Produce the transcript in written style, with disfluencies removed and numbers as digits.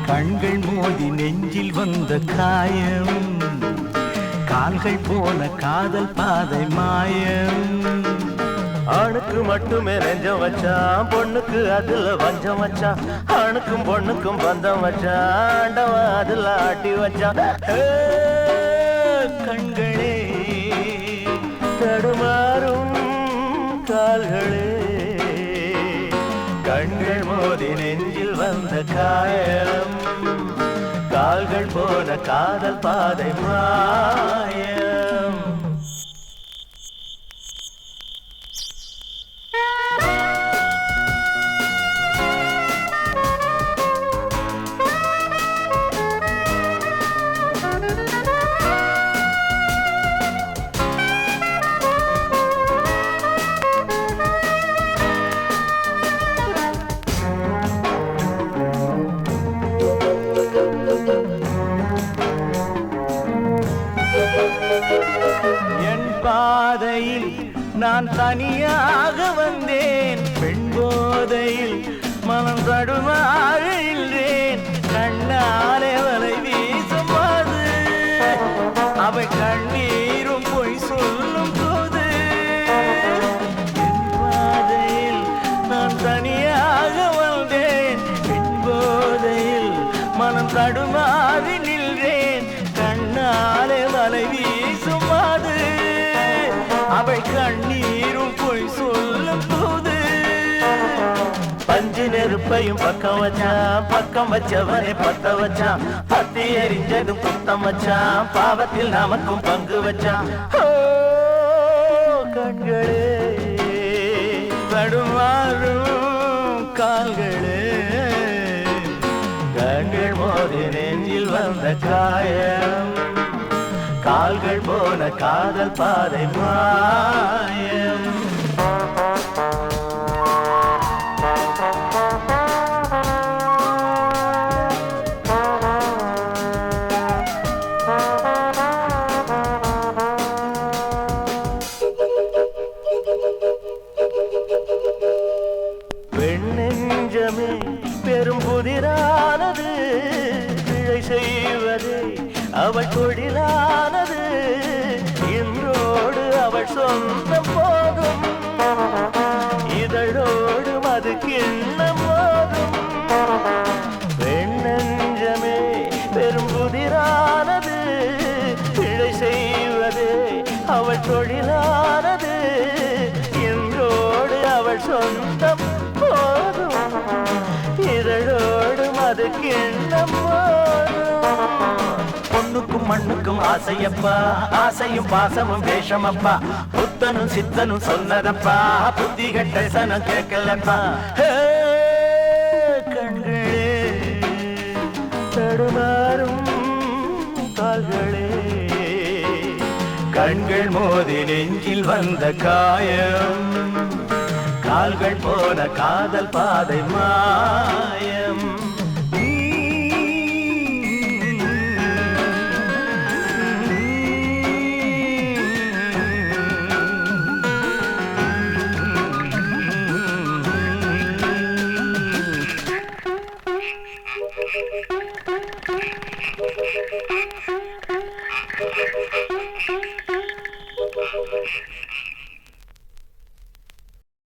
கண்கள் மோதி நெஞ்சில் வந்த காயம், கால்கள் போன காதல் பாதை மாயம். ஆணுக்கு மட்டுமே நெஞ்சம் வச்சான், பொண்ணுக்கு அதுல வஞ்சம் வச்சான். ஆணுக்கும் பொண்ணுக்கும் பந்தம் வச்சான், ஆண்டவன் அதுல ஆட்டி வச்சான். கண்களே தடுமாறும் கால்களே, கண்கள் மோதி நெஞ்சில் வந்த காயம், கால்கள் போன காதல் பாதை மாயம். என் பாதையில் நான் தனியாக வந்தேன், பெண் போதையில் மனம் தடுமாறுகின்றேன். கண்ணாலே வலை வீசும் போது அவை கண்ணீரும் பொய் சொல்லும் போது, என் பாதையில் நான் தனியாக வந்தேன், பெண் போதையில் மனம் தடுமாறி நின்றேன். கண்ணாலே வலை வீசும் போது அவை கண்ணீரும் பொய் சொல்லும் போது, பஞ்சு நெருப்பையும் பக்கம் வச்சான், பக்கம் வச்சவனை பத்த வச்சான். பத்தி எரிஞ்சதும் குத்தம் வச்சான், பாவத்தில் நமக்கும் பங்கு வச்சான். கண்களே தடுமாறும் கால்களே, கண்கள் மோதி நெஞ்சில் வந்த காயம், கால்கள் போன காதல் பாதை மாயம். பெண்ணெஞ்சமே பெரும் புதிரானது, பிழை செய்வதே அவள் தொழிலானது. இன்றோடு அவள் சொந்தம் போதும், இதழோடு அது கிண்ணம் போதும். பெண்ணெஞ்சமே பெரும் புதிரானது, பிழை செய்வதே அவள் தொழிலானது. இன்றோடு அவள் சொந்தம் போதும், இதழோடு அது கிண்ணம் போதும். பொண்ணுக்கும் மண்ணுக்கும் ஆசையப்பா, ஆசையும் பாசமும் வேஷமப்பா. புத்தனும் சித்தனும் சொன்னதப்பா, புத்தி கட்ட சனம் கேட்கலப்பா. கண்களே தடுமாறும் கால்களே, கண்கள் மோதி நெஞ்சில் வந்த காயம், கால்கள் போன காதல் பாதை மாயம். Thank you.